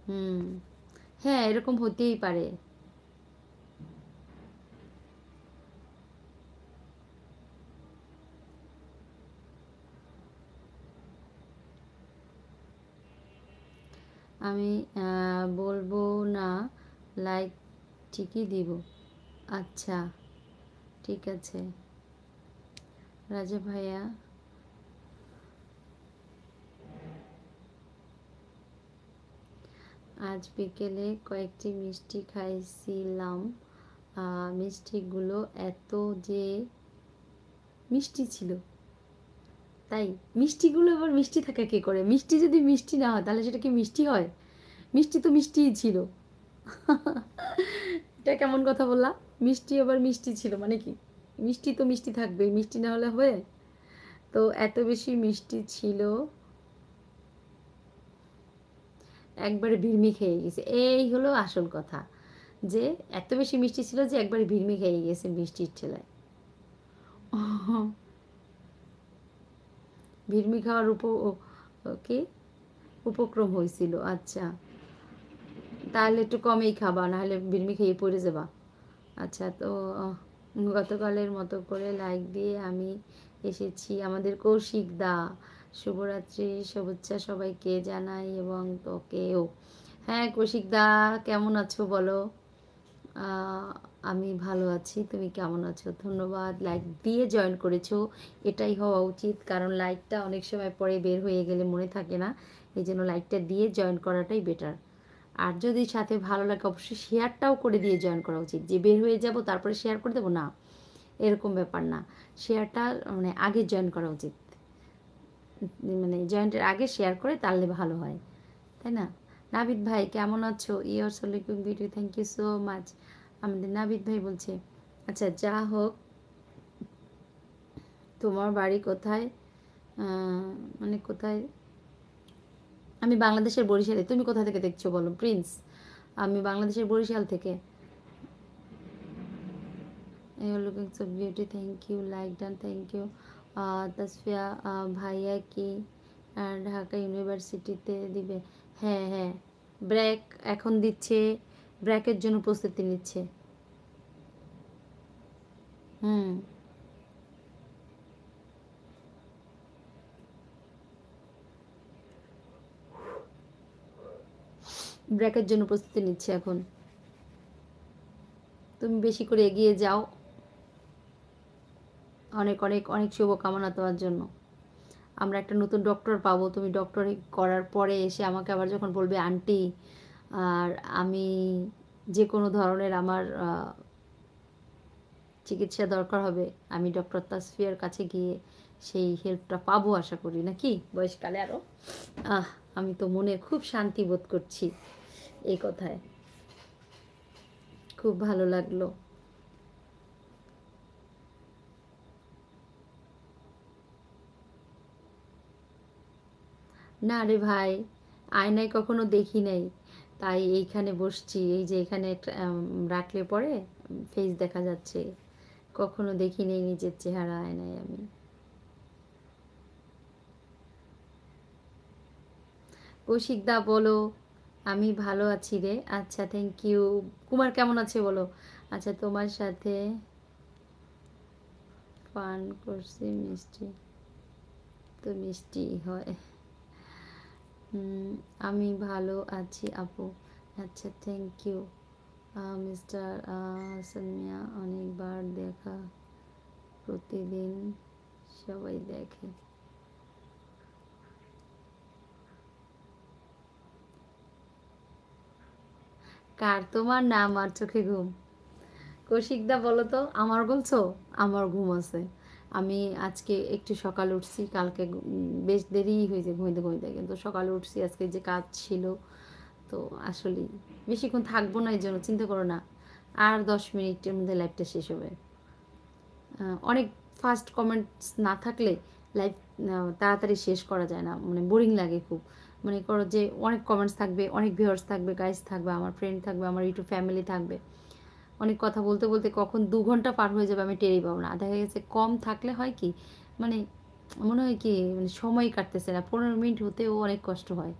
হুম, হ্যাঁ, এরকম হতেই পারে। আমি বলবো না, লাইক ঠিকই দিব। আচ্ছা, ঠিক আছে। রাজা ভাইয়া, আজ বিকেলে কয়েকটি মিষ্টি খাইছিলাম। মিষ্টিগুলো এত যে মিষ্টি ছিল, তাই মিষ্টিগুলো আবার মিষ্টি থাকে কী করে? মিষ্টি যদি মিষ্টি না হয় তাহলে সেটা কি মিষ্টি হয়? মিষ্টি তো মিষ্টিই ছিল। এটা কেমন কথা বললা? মিষ্টি আবার মিষ্টি ছিল মানে কি? মিষ্টি তো মিষ্টি থাকবে, মিষ্টি না হলে হবে? তো এত বেশি মিষ্টি ছিল, একবারে ভিড়মি খেয়ে গেছে, এই হলো আসল কথা। যে এত বেশি মিষ্টি ছিল যে একবারে ভিড়মি খেয়ে গেছে মিষ্টির ঠেলায়। ভিড়মি খাওয়ার কি উপক্রম হয়েছিল? আচ্ছা, তাহলে একটু কমেই খাবা, নাহলে ভিড়মি খেয়ে পড়ে যাবা। আচ্ছা, তো গতকালের মতো করে লাইক দিয়ে আমি এসেছি। আমাদের কৌশিক দা, শুভরাত্রি শুভেচ্ছা সবাইকে জানাই এবং তোকেও। হ্যাঁ কৌশিক দা, কেমন আছো বলো? আহ, আমি ভালো আছি, তুমি কেমন আছো? ধন্যবাদ, লাইক দিয়ে জয়েন করেছো। এটাই হওয়া উচিত, কারণ লাইকটা অনেক সময় পরে বের হয়ে গেলে মনে থাকে না। এই জন্য লাইকটা দিয়ে জয়েন করাটাই বেটার। আর যদি সাথে ভালো লাগে অবশ্যই শেয়ারটাও করে দিয়ে জয়েন করা উচিত। যে বের হয়ে যাব তারপরে শেয়ার করে দেবো না, এরকম ব্যাপার না। শেয়ারটা মানে আগে জয়েন করা উচিত, মানে জয়েন্টের আগে শেয়ার করে তাহলে ভালো হয়, তাই না? নাবিদ ভাই কেমন আছো? ইয়ার সলিকুম video, thank you so much. আমাদের নাবিদ ভাই বলছে, আচ্ছা যা হোক, তোমার বাড়ি কোথায়? মানে কোথায়? আমি বাংলাদেশের বরিশালে। তুমি কোথা থেকে দেখছো বলো প্রিন্স? আমি বাংলাদেশের বরিশাল থেকে। You're looking so beauty, thank you, like done, thank you. Tasfia ভাইয়া কি ঢাকা ইউনিভার্সিটিতে দিবে? হ্যাঁ হ্যাঁ, ব্র্যাক এখন দিচ্ছে, ব্র্যাকের জন্য প্রস্তুতি নিচ্ছে। হুম, ব্র্যাকের জন্য প্রস্তুতি নিচ্ছে এখন। তুমি বেশি করে এগিয়ে যাও, অনেক অনেক অনেক শুভকামনা তোমার জন্য। আমরা একটা নতুন ডক্টর পাবো, তুমি ডক্টরি করার পরে এসে আমাকে আবার যখন বলবে আন্টি, আর আমি যে কোনো ধরনের আমার চিকিৎসা দরকার হবে, আমি ডক্টর তাসফিয়ার কাছে গিয়ে সেই হেল্পটা পাবো আশা করি, নাকি বয়সকালে আরও। আহ, আমি তো মনে খুব শান্তি বোধ করছি এই কথায়, খুব ভালো লাগলো। না রে ভাই, আয়নায় কখনো দেখি নাই, তাই এইখানে বসছি, এই যে এখানে রাখলে পরে ফেস দেখা যাচ্ছে। কখনো দেখি নেই নিজের চেহারা আয়নায় আমি। কৌশিকদা বলো, আমি ভালো আছি রে। আচ্ছা, থ্যাংক ইউ। কুমার কেমন আছে বলো? আচ্ছা, তোমার সাথে পান করছি মিষ্টি, তো মিষ্টি হয়। আমি ভালো আছি আপু। আচ্ছা, থ্যাংক ইউ। মিস্টার হাসান মিয়া, অনেকবার দেখা, প্রতিদিন সবাই দেখে। কার, তোমার না আমার চোখে ঘুম? কৌশিকদা বলো তো, আমার বলছো? আমার ঘুম আছে। আমি আজকে একটু সকালে উঠছি, কালকে বেশ দেরিই হয়েছে ঘুমিতে ঘুমিতে, কিন্তু সকালে উঠছি, আজকে যে কাজ ছিল। তো আসলেই বেশিক্ষণ থাকবো না, এই জন্য চিন্তা করো না। আর 10 মিনিটের মধ্যে লাইভটা শেষ হবে। অনেক ফাস্ট কমেন্টস না থাকলে লাইভ তাড়াতাড়ি শেষ করা যায় না, মানে বোরিং লাগে খুব। মনে করো যে অনেক কমেন্টস থাকবে, অনেক ভিউয়ার্স থাকবে, গাইস থাকবে, আমার ফ্রেন্ড থাকবে, আমার ইউটিউব ফ্যামিলি থাকবে, অনেক কথা বলতে বলতে কখন 2 ঘন্টা পার হয়ে যাবে আমি টেরই পাবো না। দেখা গেছে কম থাকলে হয় কি, মানে মনে হয় কি, মানে সময় কাটতেছে না, 15 মিনিট হতেও অনেক কষ্ট হয়।